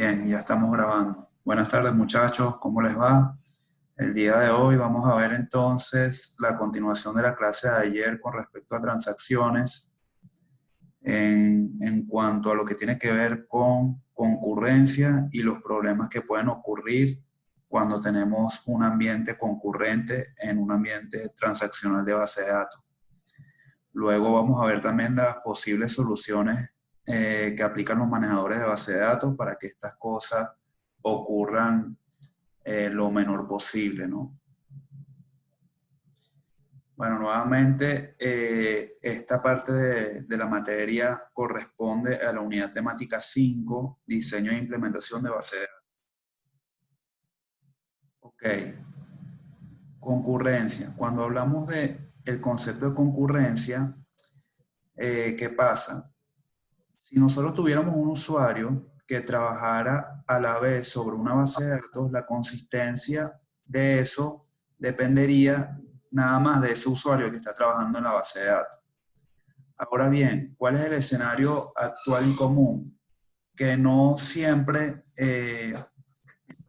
Bien, ya estamos grabando. Buenas tardes, muchachos, ¿cómo les va? El día de hoy vamos a ver entonces la continuación de la clase de ayer con respecto a transacciones en cuanto a lo que tiene que ver con concurrencia y los problemas que pueden ocurrir cuando tenemos un ambiente concurrente en un ambiente transaccional de base de datos. Luego vamos a ver también las posibles soluciones que aplican los manejadores de base de datos para que estas cosas ocurran lo menor posible, ¿no? Bueno, nuevamente, esta parte de la materia corresponde a la unidad temática 5, diseño e implementación de base de datos. Ok, concurrencia. Cuando hablamos del concepto de concurrencia, ¿qué pasa? Si nosotros tuviéramos un usuario que trabajara a la vez sobre una base de datos, la consistencia de eso dependería nada más de ese usuario que está trabajando en la base de datos. Ahora bien, ¿cuál es el escenario actual y común? Que no siempre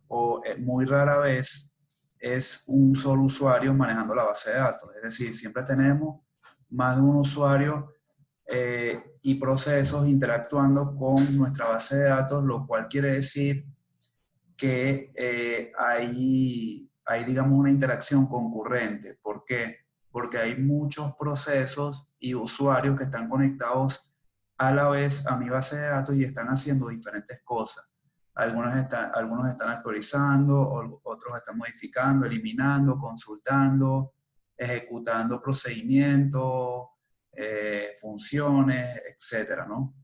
o muy rara vez es un solo usuario manejando la base de datos. Es decir, siempre tenemos más de un usuario y procesos interactuando con nuestra base de datos, lo cual quiere decir que hay, digamos, una interacción concurrente. ¿Por qué? Porque hay muchos procesos y usuarios que están conectados a la vez a mi base de datos y están haciendo diferentes cosas. Algunos están actualizando, otros están modificando, eliminando, consultando, ejecutando procedimientos, funciones, etcétera, ¿no?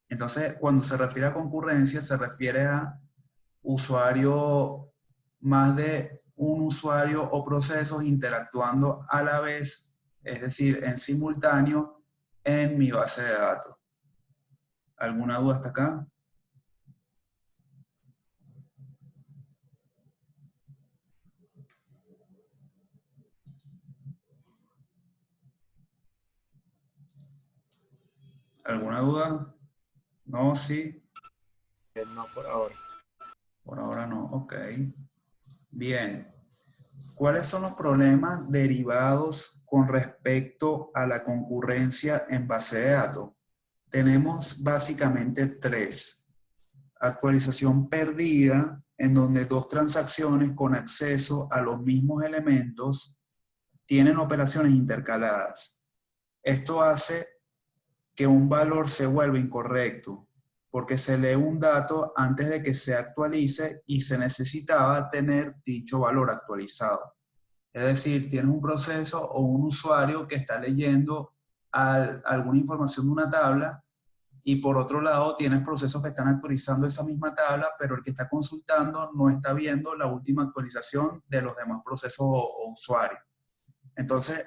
Entonces, cuando se refiere a concurrencia, se refiere a usuario, más de un usuario o procesos interactuando a la vez, es decir, en simultáneo en mi base de datos. ¿Alguna duda hasta acá? ¿Alguna duda? ¿No? ¿Sí? No por ahora. Por ahora no. Ok. Bien. ¿Cuáles son los problemas derivados con respecto a la concurrencia en base de datos? Tenemos básicamente tres. Actualización perdida, en donde dos transacciones con acceso a los mismos elementos tienen operaciones intercaladas. Esto hace que un valor se vuelva incorrecto, porque se lee un dato antes de que se actualice y se necesitaba tener dicho valor actualizado. Es decir, tienes un proceso o un usuario que está leyendo alguna información de una tabla y por otro lado tienes procesos que están actualizando esa misma tabla, pero el que está consultando no está viendo la última actualización de los demás procesos o usuarios. Entonces,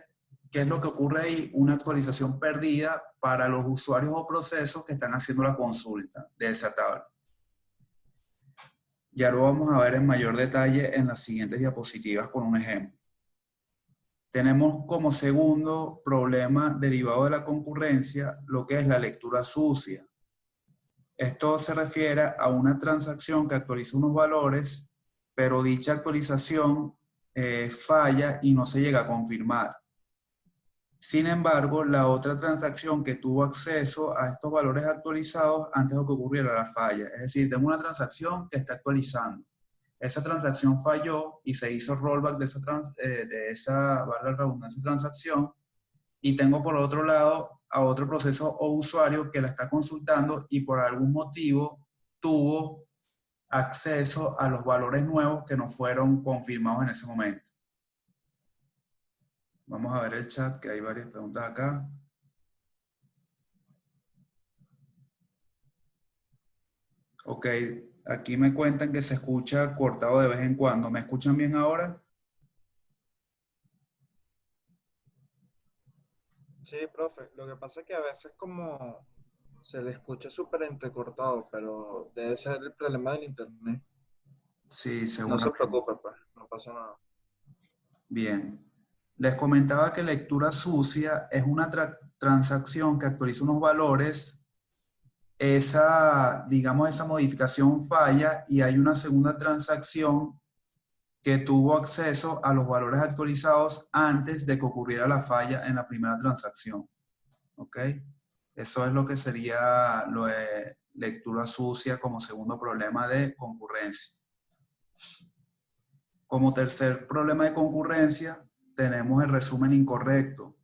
¿qué es lo que ocurre ahí? Una actualización perdida para los usuarios o procesos que están haciendo la consulta de esa tabla. Ya lo vamos a ver en mayor detalle en las siguientes diapositivas con un ejemplo. Tenemos como segundo problema derivado de la concurrencia lo que es la lectura sucia. Esto se refiere a una transacción que actualiza unos valores, pero dicha actualización falla y no se llega a confirmar. Sin embargo, la otra transacción que tuvo acceso a estos valores actualizados antes de que ocurriera la falla. Es decir, tengo una transacción que está actualizando. Esa transacción falló y se hizo rollback de esa, valga la redundancia, transacción. Y tengo por otro lado a otro proceso o usuario que la está consultando y por algún motivo tuvo acceso a los valores nuevos que no fueron confirmados en ese momento. Vamos a ver el chat, que hay varias preguntas acá. Ok, aquí me cuentan que se escucha cortado de vez en cuando. ¿Me escuchan bien ahora? Sí, profe. Lo que pasa es que a veces como se le escucha súper entrecortado, pero debe ser el problema del internet. Sí, No se seguramente. preocupe, pues, no pasa nada. Bien. Les comentaba que lectura sucia es una transacción que actualiza unos valores digamos, esa modificación falla y hay una segunda transacción que tuvo acceso a los valores actualizados antes de que ocurriera la falla en la primera transacción. ¿Ok? Eso es lo que sería lo de lectura sucia como segundo problema de concurrencia. Como tercer problema de concurrencia, tenemos el resumen incorrecto.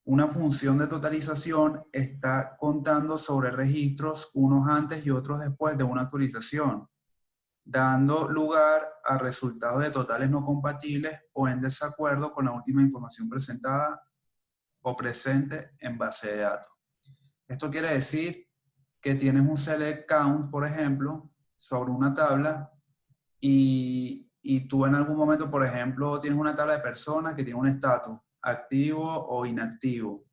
Una función de totalización está contando sobre registros unos antes y otros después de una actualización, dando lugar a resultados de totales no compatibles o en desacuerdo con la última información presentada o presente en base de datos. Esto quiere decir que tienes un select count, por ejemplo, sobre una tabla y tú en algún momento, por ejemplo, tienes una tabla de personas que tiene un estatus activo o inactivo.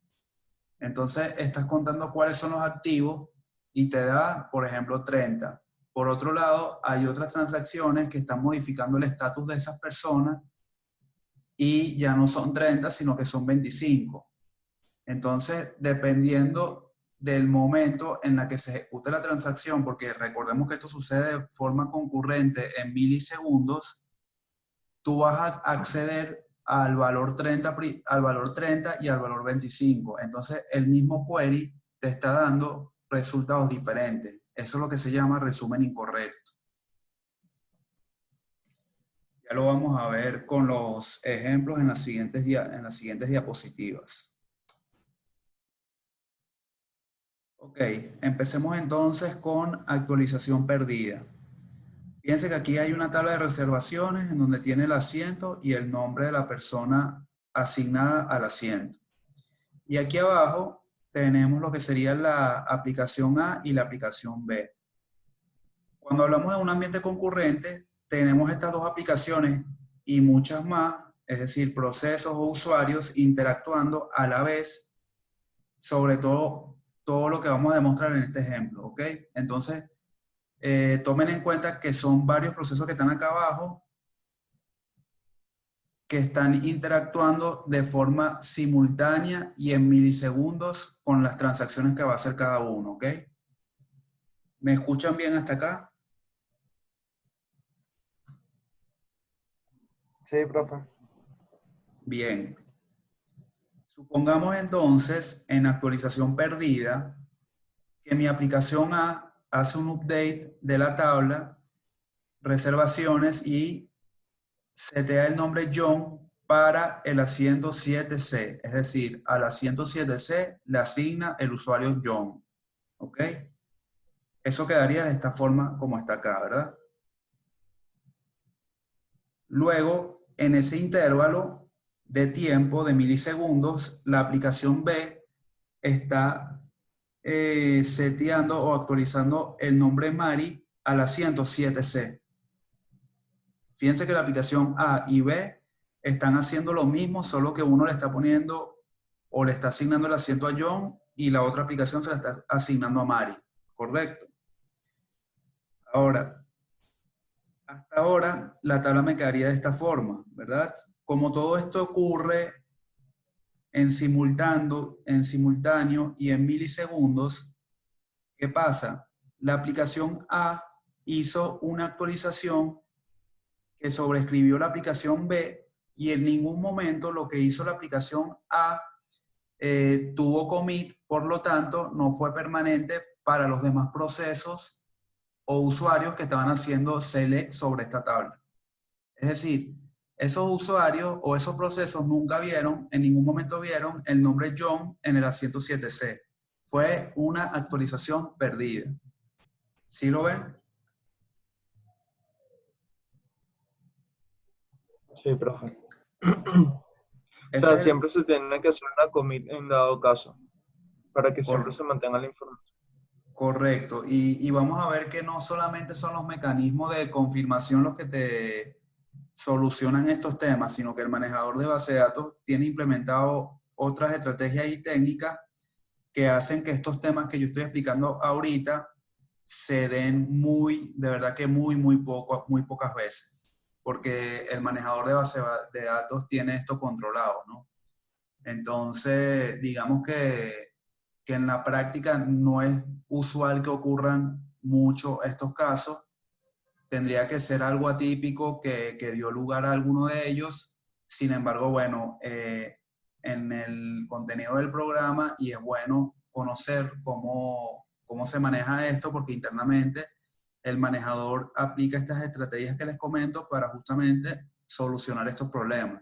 Entonces, estás contando cuáles son los activos y te da, por ejemplo, 30. Por otro lado, hay otras transacciones que están modificando el estatus de esas personas y ya no son 30, sino que son 25. Entonces, dependiendo del momento en la que se ejecute la transacción, porque recordemos que esto sucede de forma concurrente en milisegundos, tú vas a acceder al valor 30, al valor 30 y al valor 25. Entonces, el mismo query te está dando resultados diferentes. Eso es lo que se llama resumen incorrecto. Ya lo vamos a ver con los ejemplos en las siguientes diapositivas. Ok, empecemos entonces con actualización perdida. Fíjense que aquí hay una tabla de reservaciones en donde tiene el asiento y el nombre de la persona asignada al asiento. Y aquí abajo tenemos lo que sería la aplicación A y la aplicación B. Cuando hablamos de un ambiente concurrente, tenemos estas dos aplicaciones y muchas más, es decir, procesos o usuarios interactuando a la vez, sobre todo lo que vamos a demostrar en este ejemplo, ¿ok? Entonces, tomen en cuenta que son varios procesos que están acá abajo que están interactuando de forma simultánea y en milisegundos con las transacciones que va a hacer cada uno, ¿ok? ¿Me escuchan bien hasta acá? Sí, profe. Bien. Supongamos entonces, en actualización perdida, que mi aplicación A hace un update de la tabla, reservaciones y setea el nombre John para el asiento 7C. Es decir, al asiento 7C le asigna el usuario John. ¿Ok? Eso quedaría de esta forma como está acá, ¿verdad? Luego, en ese intervalo de tiempo de milisegundos, la aplicación B está seteando o actualizando el nombre Mari al asiento 7C. Fíjense que la aplicación A y B están haciendo lo mismo, solo que uno le está poniendo o le está asignando el asiento a John y la otra aplicación se la está asignando a Mari. ¿Correcto? Ahora, hasta ahora la tabla me quedaría de esta forma, ¿verdad? Como todo esto ocurre en simultáneo y en milisegundos, ¿qué pasa? La aplicación A hizo una actualización que sobreescribió la aplicación B y en ningún momento lo que hizo la aplicación A tuvo commit, por lo tanto no fue permanente para los demás procesos o usuarios que estaban haciendo select sobre esta tabla. Es decir, esos usuarios o esos procesos nunca vieron, en ningún momento vieron el nombre John en el asiento 7C. Fue una actualización perdida. ¿Sí lo ven? Sí, profe. O Este sea, es el siempre se tiene que hacer una commit en dado caso, para que siempre cor- se mantenga la información. correcto. Y vamos a ver que no solamente son los mecanismos de confirmación los que te solucionan estos temas, sino que el manejador de base de datos tiene implementado otras estrategias y técnicas que hacen que estos temas que yo estoy explicando ahorita se den de verdad que muy pocas veces, porque el manejador de base de datos tiene esto controlado, ¿no? Entonces, digamos que en la práctica no es usual que ocurran mucho estos casos. Tendría que ser algo atípico que dio lugar a alguno de ellos. Sin embargo, bueno, en el contenido del programa, y es bueno conocer cómo se maneja esto, porque internamente el manejador aplica estas estrategias que les comento para justamente solucionar estos problemas.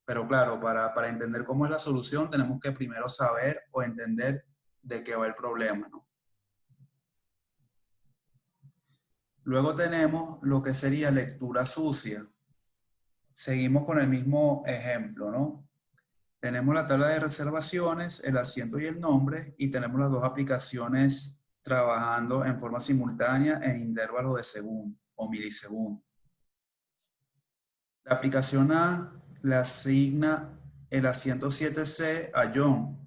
Pero claro, para entender cómo es la solución, tenemos que primero saber o entender de qué va el problema, ¿no? Luego tenemos lo que sería lectura sucia. Seguimos con el mismo ejemplo, ¿no? Tenemos la tabla de reservaciones, el asiento y el nombre, y tenemos las dos aplicaciones trabajando en forma simultánea en intervalos de segundo o milisegundos. La aplicación A le asigna el asiento 7C a John.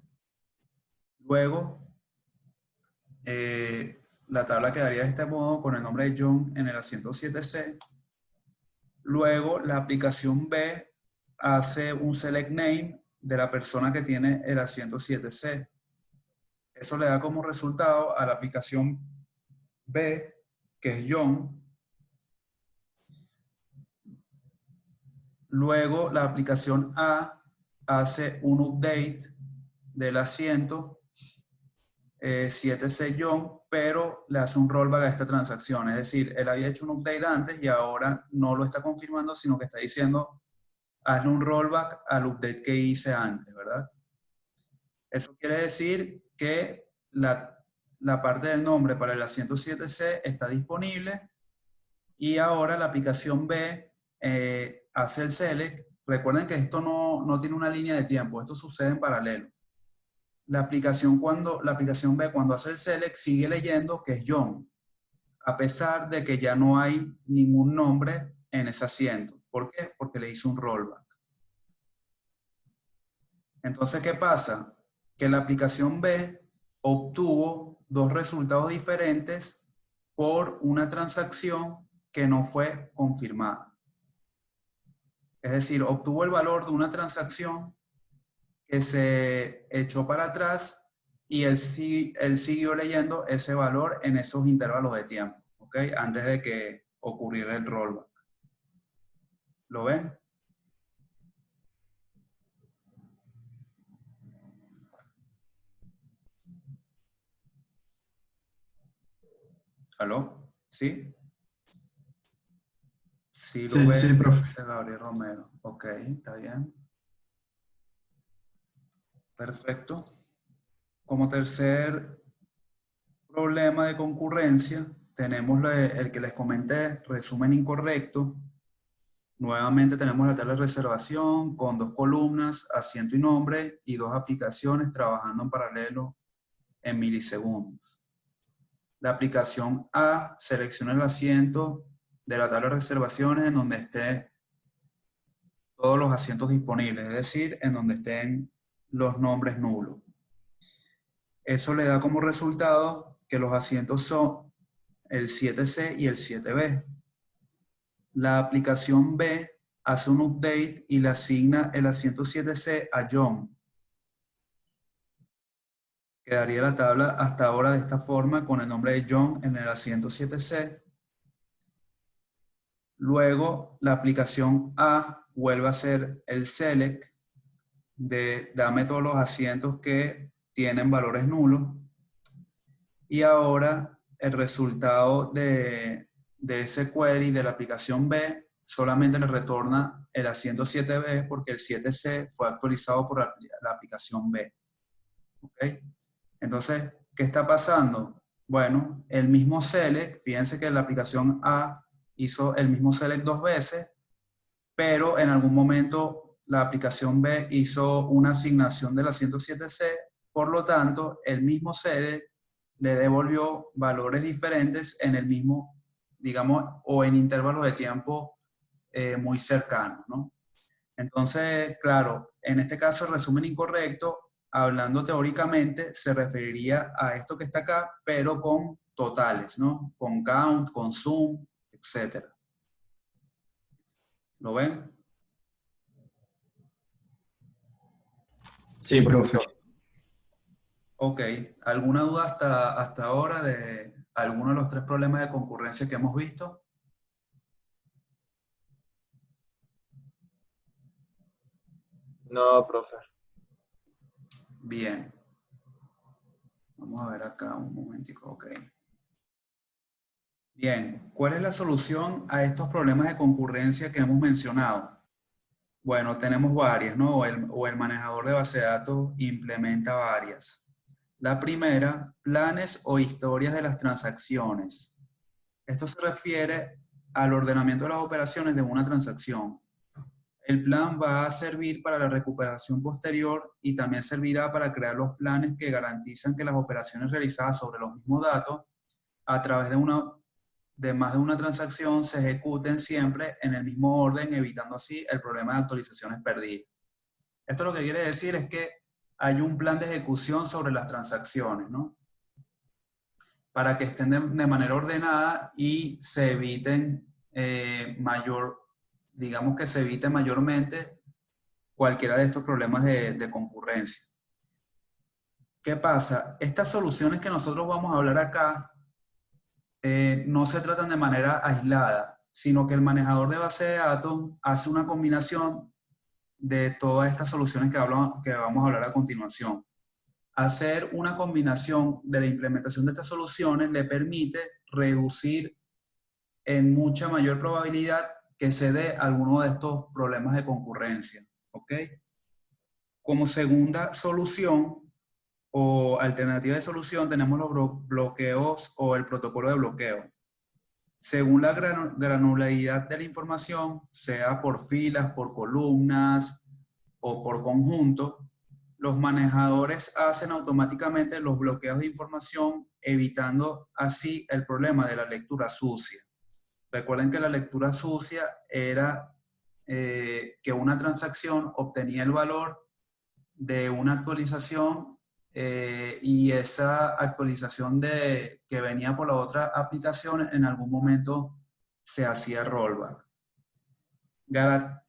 Luego, la tabla quedaría de este modo con el nombre de John en el asiento 7C. Luego, la aplicación B hace un select name de la persona que tiene el asiento 7C. Eso le da como resultado a la aplicación B, que es John. Luego, la aplicación A hace un update del asiento 7C John, pero le hace un rollback a esta transacción. Es decir, él había hecho un update antes y ahora no lo está confirmando, sino que está diciendo, hazle un rollback al update que hice antes, ¿verdad? Eso quiere decir que la parte del nombre para el asiento 7C está disponible y ahora la aplicación B hace el select. Recuerden que esto no tiene una línea de tiempo, esto sucede en paralelo. La aplicación B cuando hace el select sigue leyendo que es John, a pesar de que ya no hay ningún nombre en ese asiento. ¿Por qué? Porque le hizo un rollback. Entonces, ¿qué pasa? Que la aplicación B obtuvo dos resultados diferentes por una transacción que no fue confirmada. Es decir, obtuvo el valor de una transacción que se echó para atrás y él siguió leyendo ese valor en esos intervalos de tiempo, ¿ok? Antes de que ocurriera el rollback. ¿Lo ven? ¿Aló? ¿Sí? Sí lo Sí, sí, ven, profe. dice Gabriel Romero. Ok, está bien. Perfecto. Como tercer problema de concurrencia, tenemos el que les comenté, resumen incorrecto. Nuevamente tenemos la tabla de reservación con dos columnas, asiento y nombre, y dos aplicaciones trabajando en paralelo en milisegundos. La aplicación A selecciona el asiento de la tabla de reservaciones en donde esté todos los asientos disponibles, es decir, en donde estén los nombres nulos. Eso le da como resultado que los asientos son el 7C y el 7B. La aplicación B hace un update y le asigna el asiento 7C a John. Quedaría la tabla hasta ahora de esta forma con el nombre de John en el asiento 7C. Luego la aplicación A vuelve a hacer el select de dame todos los asientos que tienen valores nulos. Y ahora el resultado de ese query de la aplicación B solamente le retorna el asiento 7B porque el 7C fue actualizado por la aplicación B. ¿Ok? Entonces, ¿qué está pasando? Bueno, el mismo select, fíjense que la aplicación A hizo el mismo select dos veces, pero en algún momento la aplicación B hizo una asignación del asiento 7C, por lo tanto, el mismo select le devolvió valores diferentes en el mismo, digamos, o en intervalos de tiempo muy cercanos, ¿no? Entonces, claro, en este caso el resumen incorrecto, hablando teóricamente, se referiría a esto que está acá, pero con totales, ¿no? Con count, con sum, etc. ¿Lo ven? Sí, profe. Ok, ¿alguna duda hasta ahora de alguno de los tres problemas de concurrencia que hemos visto? No, profe. Bien, vamos a ver acá un momentico, ok. Bien, ¿cuál es la solución a estos problemas de concurrencia que hemos mencionado? Bueno, tenemos varias, ¿no? O el manejador de base de datos implementa varias. La primera, planes o historias de las transacciones. Esto se refiere al ordenamiento de las operaciones de una transacción. El plan va a servir para la recuperación posterior y también servirá para crear los planes que garantizan que las operaciones realizadas sobre los mismos datos a través de más de una transacción se ejecuten siempre en el mismo orden, evitando así el problema de actualizaciones perdidas. Esto lo que quiere decir es que hay un plan de ejecución sobre las transacciones, ¿no? Para que estén de manera ordenada y se eviten digamos que se evite mayormente cualquiera de estos problemas de concurrencia. ¿Qué pasa? Estas soluciones que nosotros vamos a hablar acá no se tratan de manera aislada, sino que el manejador de base de datos hace una combinación de todas estas soluciones que vamos a hablar a continuación. Hacer una combinación de la implementación de estas soluciones le permite reducir en mucha mayor probabilidad que se dé alguno de estos problemas de concurrencia. ¿Ok? Como segunda solución o alternativa de solución tenemos los bloqueos o el protocolo de bloqueo. Según la granularidad de la información, sea por filas, por columnas o por conjunto, los manejadores hacen automáticamente los bloqueos de información, evitando así el problema de la lectura sucia. Recuerden que la lectura sucia era que una transacción obtenía el valor de una actualización y esa actualización que venía por la otra aplicación en algún momento se hacía rollback.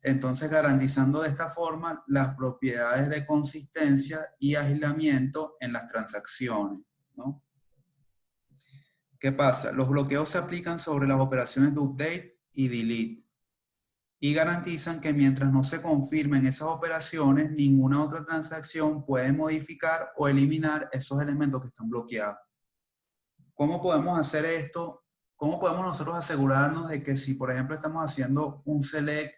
Entonces, garantizando de esta forma las propiedades de consistencia y aislamiento en las transacciones, ¿no? ¿Qué pasa? Los bloqueos se aplican sobre las operaciones de update y delete y garantizan que mientras no se confirmen esas operaciones, ninguna otra transacción puede modificar o eliminar esos elementos que están bloqueados. ¿Cómo podemos hacer esto? ¿Cómo podemos nosotros asegurarnos de que si, por ejemplo, estamos haciendo un select,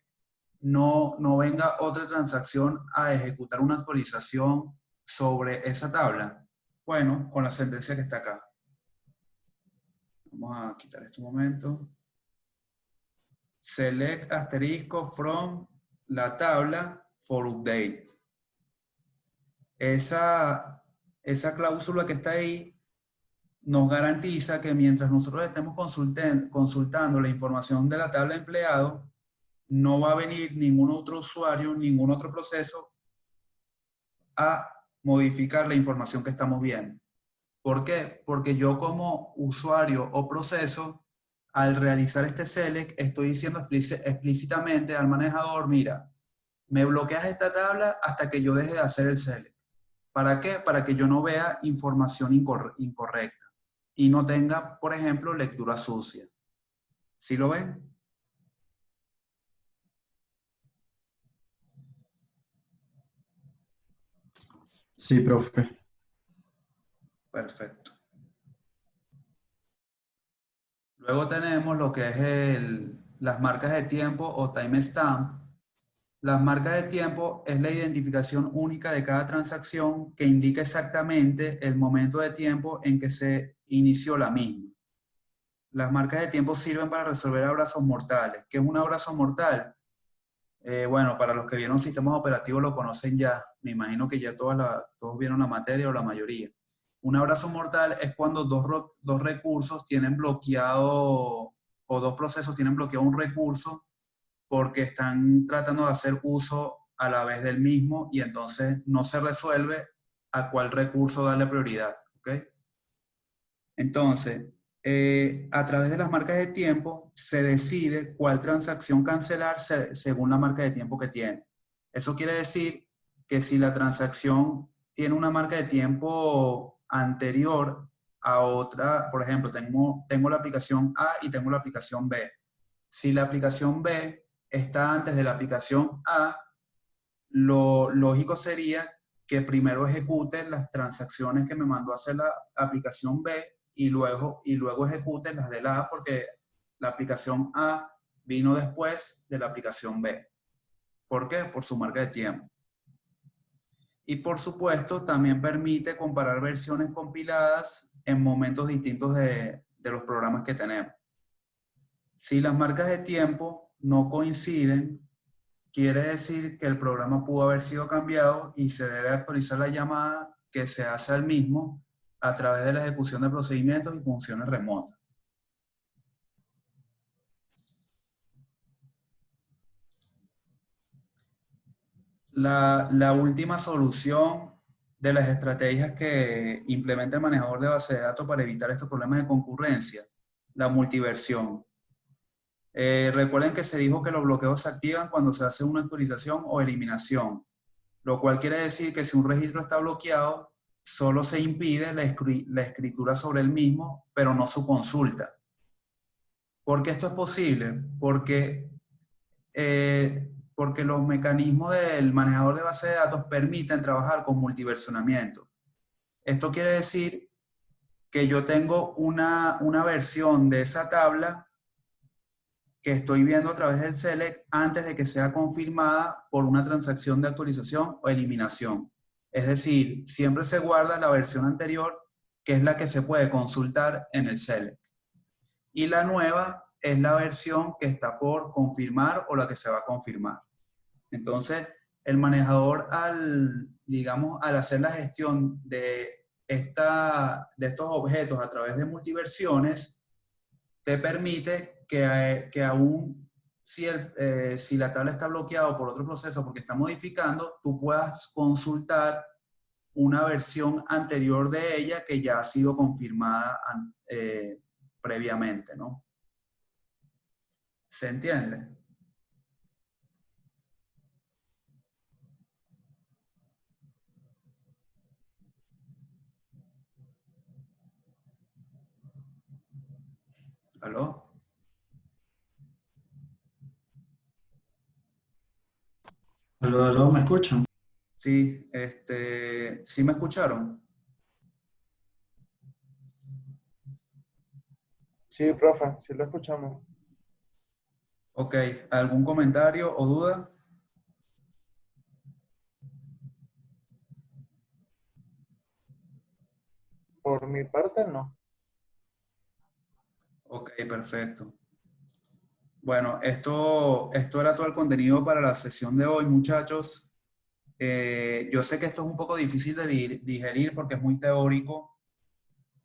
no venga otra transacción a ejecutar una actualización sobre esa tabla? Bueno, con la sentencia que está acá. Vamos a quitar este momento. Select asterisco from la tabla for update. Esa cláusula que está ahí nos garantiza que mientras nosotros estemos consultando la información de la tabla de empleados, no va a venir ningún otro usuario, ningún otro proceso a modificar la información que estamos viendo. ¿Por qué? Porque yo como usuario o proceso, al realizar este select, estoy diciendo explícitamente al manejador, mira, me bloqueas esta tabla hasta que yo deje de hacer el select. ¿Para qué? Para que yo no vea información incorrecta y no tenga, por ejemplo, lectura sucia. ¿Sí lo ven? Sí, profe. Perfecto. Luego tenemos lo que es las marcas de tiempo o timestamp. Las marcas de tiempo es la identificación única de cada transacción que indica exactamente el momento de tiempo en que se inició la misma. Las marcas de tiempo sirven para resolver abrazos mortales. ¿Qué es un abrazo mortal? Bueno, para los que vieron sistemas operativos lo conocen ya. Me imagino que ya todos vieron la materia o la mayoría. Un abrazo mortal es cuando dos recursos tienen bloqueado o dos procesos tienen bloqueado un recurso porque están tratando de hacer uso a la vez del mismo y entonces no se resuelve a cuál recurso darle prioridad. ¿Ok? Entonces, a través de las marcas de tiempo se decide cuál transacción cancelar según la marca de tiempo que tiene. Eso quiere decir que si la transacción tiene una marca de tiempo anterior a otra. Por ejemplo, tengo la aplicación A y tengo la aplicación B. Si la aplicación B está antes de la aplicación A, lo lógico sería que primero ejecute las transacciones que me mandó a hacer la aplicación B y luego ejecute las de la A, porque la aplicación A vino después de la aplicación B. ¿Por qué? Por su marca de tiempo. Y por supuesto, también permite comparar versiones compiladas en momentos distintos de los programas que tenemos. Si las marcas de tiempo no coinciden, quiere decir que el programa pudo haber sido cambiado y se debe actualizar la llamada que se hace al mismo a través de la ejecución de procedimientos y funciones remotas. La última solución de las estrategias que implementa el manejador de base de datos para evitar estos problemas de concurrencia, la multiversión. Recuerden que se dijo que los bloqueos se activan cuando se hace una actualización o eliminación, lo cual quiere decir que si un registro está bloqueado, solo se impide la escritura sobre el mismo, pero no su consulta. ¿Por qué esto es posible? Porque los mecanismos del manejador de base de datos permiten trabajar con multiversionamiento. Esto quiere decir que yo tengo una versión de esa tabla que estoy viendo a través del select antes de que sea confirmada por una transacción de actualización o eliminación. Es decir, siempre se guarda la versión anterior, que es la que se puede consultar en el select. Y la nueva es la versión que está por confirmar o la que se va a confirmar. Entonces, el manejador digamos, al hacer la gestión de estos objetos a través de multiversiones, te permite que aún si la tabla está bloqueada por otro proceso porque está modificando, tú puedas consultar una versión anterior de ella que ya ha sido confirmada previamente, ¿no? ¿Se entiende? ¿Aló? Aló, ¿me escuchan? Sí, ¿sí me escucharon? Sí, profe, sí lo escuchamos. Ok, ¿algún comentario o duda? Por mi parte, no. Ok, perfecto. Bueno, esto era todo el contenido para la sesión de hoy, muchachos. Yo sé que esto es un poco difícil de digerir porque es muy teórico.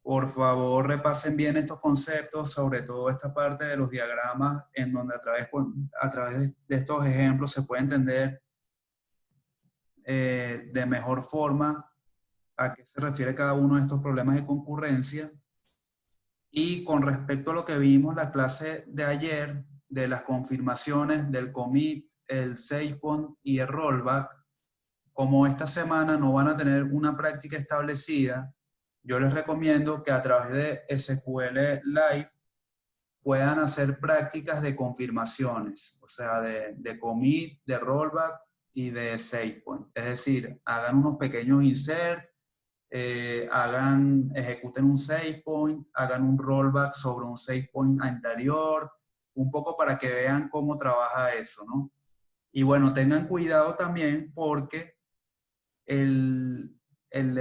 Por favor, repasen bien estos conceptos, sobre todo esta parte de los diagramas, en donde a través de estos ejemplos se puede entender de mejor forma a qué se refiere cada uno de estos problemas de concurrencia. Y con respecto a lo que vimos la clase de ayer, de las confirmaciones del commit, el SafePoint y el rollback, como esta semana no van a tener una práctica establecida, yo les recomiendo que a través de SQL Live puedan hacer prácticas de confirmaciones, o sea, de commit, de rollback y de SafePoint. Es decir, hagan unos pequeños inserts, ejecuten un SafePoint, hagan un rollback sobre un SafePoint anterior, un poco para que vean cómo trabaja eso, ¿no? Y bueno, tengan cuidado también porque el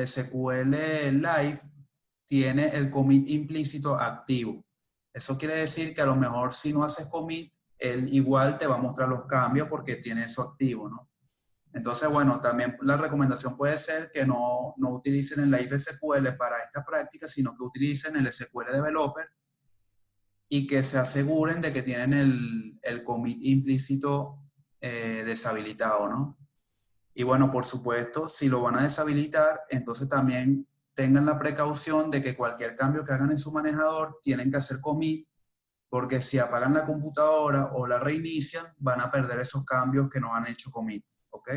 SQL Live tiene el commit implícito activo. Eso quiere decir que a lo mejor si no haces commit, él igual te va a mostrar los cambios porque tiene eso activo, ¿no? Entonces, bueno, también la recomendación puede ser que no utilicen el Live SQL para esta práctica, sino que utilicen el SQL Developer y que se aseguren de que tienen el commit implícito deshabilitado, ¿no? Y bueno, por supuesto, si lo van a deshabilitar, entonces también tengan la precaución de que cualquier cambio que hagan en su manejador tienen que hacer commit, porque si apagan la computadora o la reinician, van a perder esos cambios que no han hecho commit, ¿ok?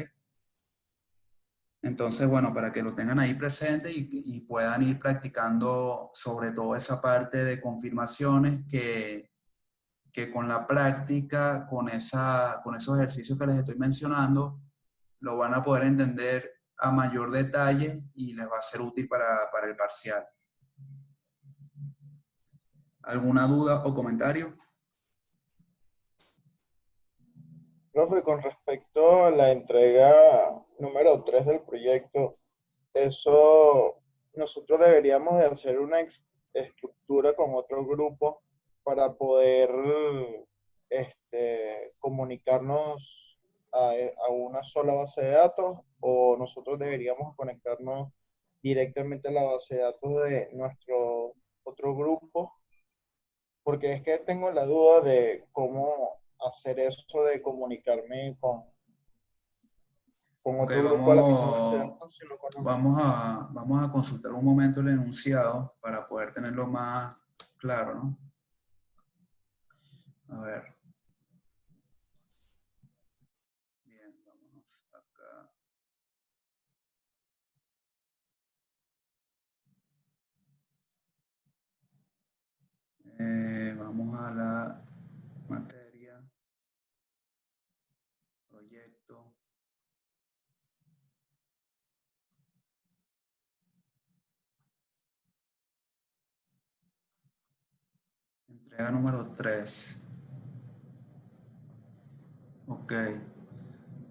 Entonces, bueno, para que lo tengan ahí presente y puedan ir practicando sobre todo esa parte de confirmaciones que con la práctica, con esos ejercicios que les estoy mencionando, lo van a poder entender a mayor detalle y les va a ser útil para el parcial. ¿Alguna duda o comentario? Profe, con respecto a la entrega número 3 del proyecto, eso nosotros deberíamos de hacer una estructura con otro grupo para poder comunicarnos a una sola base de datos, o nosotros deberíamos conectarnos directamente a la base de datos de nuestro otro grupo, porque es que tengo la duda de cómo hacer eso de comunicarme con Ok, otro grupo a la misma base de datos, si lo conoce. vamos a consultar un momento el enunciado para poder tenerlo más claro, ¿no? A ver. Bien, vámonos acá. Vamos a la materia, proyecto. Entrega número 3. Ok.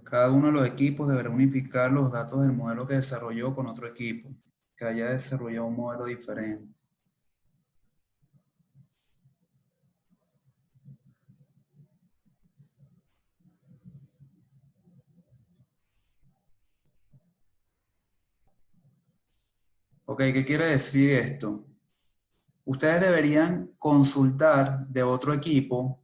Cada uno de los equipos deberá unificar los datos del modelo que desarrolló con otro equipo, que haya desarrollado un modelo diferente. Ok, ¿qué quiere decir esto? Ustedes deberían consultar de otro equipo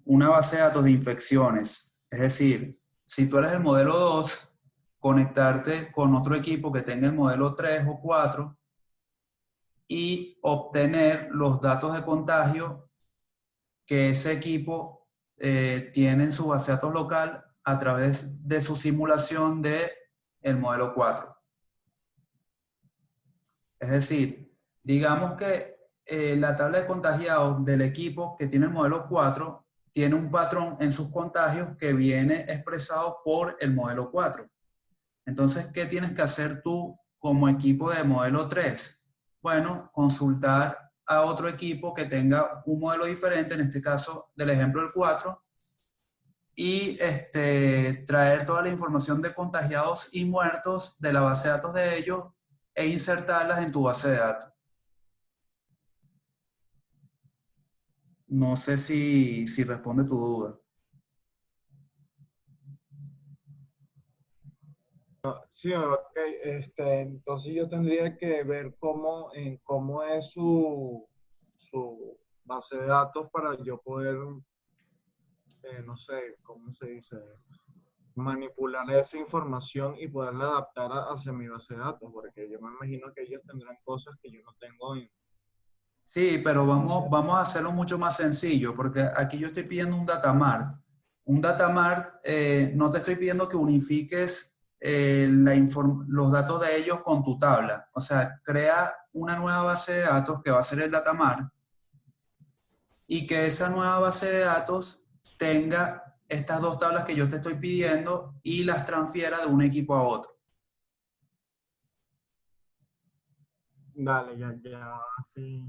una base de datos de infecciones. Es decir, si tú eres el modelo 2, conectarte con otro equipo que tenga el modelo 3 o 4 y obtener los datos de contagio que ese equipo tiene en su base de datos local a través de su simulación de el modelo 4. Es decir, digamos que la tabla de contagiados del equipo que tiene el modelo 4 tiene un patrón en sus contagios que viene expresado por el modelo 4. Entonces, ¿qué tienes que hacer tú como equipo de modelo 3? Bueno, consultar a otro equipo que tenga un modelo diferente, en este caso del ejemplo del 4, y traer toda la información de contagiados y muertos de la base de datos de ellos e insertarlas en tu base de datos. No sé si responde tu duda. Sí, ok, entonces yo tendría que ver cómo es su base de datos para yo poder, no sé, ¿cómo se dice? Manipular esa información y poderla adaptar hacia mi base de datos, porque yo me imagino que ellos tendrán cosas que yo no tengo Sí, pero en mi base de datos. vamos a hacerlo mucho más sencillo, porque aquí yo estoy pidiendo un datamart. Un datamart, no te estoy pidiendo que unifiques los datos de ellos con tu tabla. O sea, crea una nueva base de datos que va a ser el datamart y que esa nueva base de datos tenga estas dos tablas que yo te estoy pidiendo y las transfiera de un equipo a otro. Dale, sí,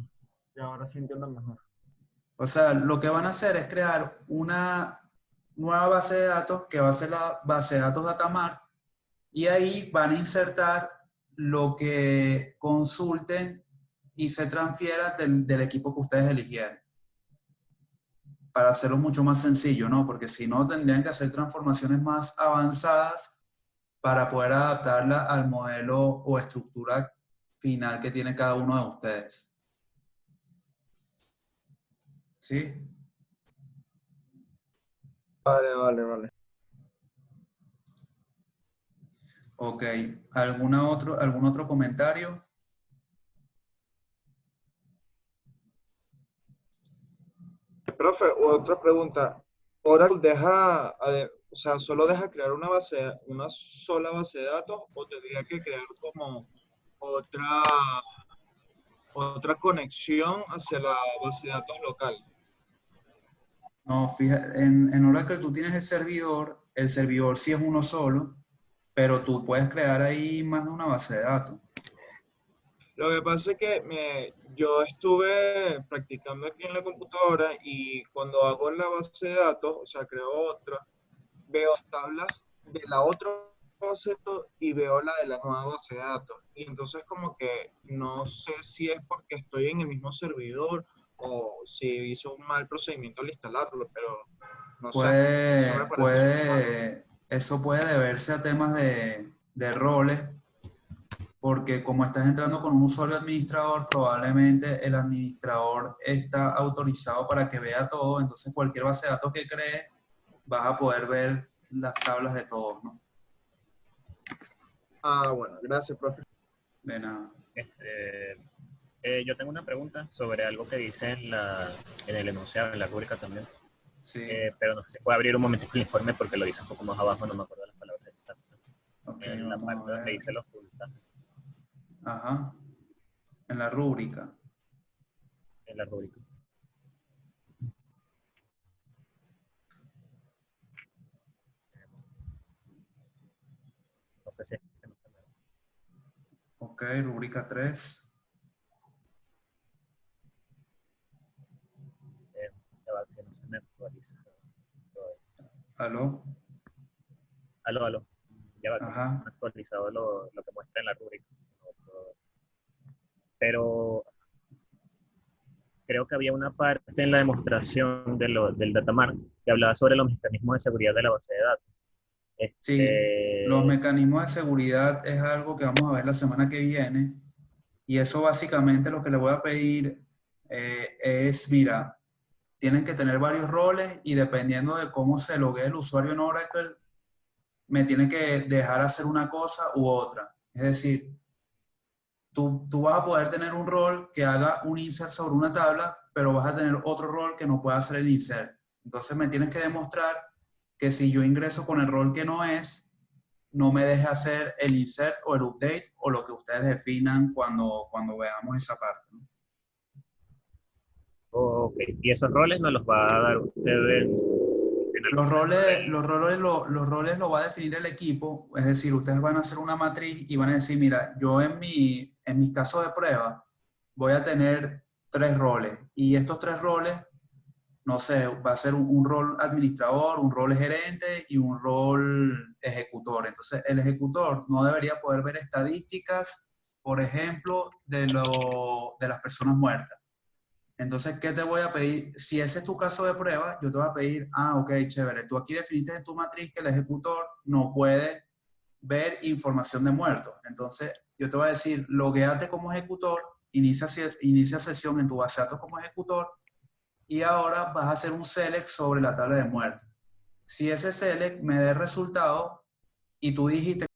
ya ahora sí entiendo mejor. O sea, lo que van a hacer es crear una nueva base de datos que va a ser la base de datos Datamart y ahí van a insertar lo que consulten y se transfiera del equipo que ustedes eligieron. Para hacerlo mucho más sencillo, ¿no? Porque si no, tendrían que hacer transformaciones más avanzadas para poder adaptarla al modelo o estructura final que tiene cada uno de ustedes. ¿Sí? Vale, vale, vale. Ok. ¿Algún otro comentario? Profe, otra pregunta. Oracle deja, o sea, solo deja crear una sola base de datos o tendría que crear como otra, otra conexión hacia la base de datos local. No, fíjate, en Oracle tú tienes el servidor sí es uno solo, pero tú puedes crear ahí más de una base de datos. Lo que pasa es que yo estuve practicando aquí en la computadora y cuando hago la base de datos, o sea, creo otra, veo tablas de la otra base de datos y veo la de la nueva base de datos. Y entonces como que no sé si es porque estoy en el mismo servidor o si hizo un mal procedimiento al instalarlo, pero no sé, eso me parece súper raro. Eso puede deberse a temas de roles, porque como estás entrando con un usuario administrador, probablemente el administrador está autorizado para que vea todo, entonces cualquier base de datos que crees, vas a poder ver las tablas de todos, ¿no? Ah, bueno, gracias, profe. De nada. Yo tengo una pregunta sobre algo que dice en el enunciado, en la rúbrica también, Sí, pero no sé si puede abrir un momento el informe porque lo dice un poco más abajo, no me acuerdo las palabras exactas. ok, En la vamos parte a donde ver. dice los puntajes, Ajá, en la rúbrica. en la rúbrica. No sé si es que no está mal. Ok, rúbrica 3. Ya va, que no se me actualiza. ¿Aló? Aló. Ya va, que no se me Ajá. ha actualizado lo que muestra en la rúbrica. Pero creo que había una parte en la demostración del datamart que hablaba sobre los mecanismos de seguridad de la base de datos. Sí, los Este, mecanismos de seguridad es algo que vamos a ver la semana que viene. Y eso básicamente lo que le voy a pedir es, mira, tienen que tener varios roles y dependiendo de cómo se logue el usuario en Oracle, me tiene que dejar hacer una cosa u otra. Es decir, tú vas a poder tener un rol que haga un insert sobre una tabla, pero vas a tener otro rol que no pueda hacer el insert. Entonces me tienes que demostrar que si yo ingreso con el rol que no es, no me deje hacer el insert o el update o lo que ustedes definan cuando veamos esa parte, ¿no? ok, y esos roles nos los va a dar usted en el momento del... Los roles lo va a definir el equipo, es decir, ustedes van a hacer una matriz y van a decir, mira, yo en mis casos de prueba voy a tener 3 roles y estos 3 roles, no sé, va a ser un rol administrador, un rol gerente y un rol ejecutor. Entonces, el ejecutor no debería poder ver estadísticas, por ejemplo, de las personas muertas. Entonces, ¿qué te voy a pedir? Si ese es tu caso de prueba, yo te voy a pedir, ok, chévere, tú aquí definiste en tu matriz que el ejecutor no puede ver información de muertos. Entonces, yo te voy a decir, loguéate como ejecutor, inicia sesión en tu base de datos como ejecutor y ahora vas a hacer un select sobre la tabla de muertos. Si ese select me da el resultado y tú dijiste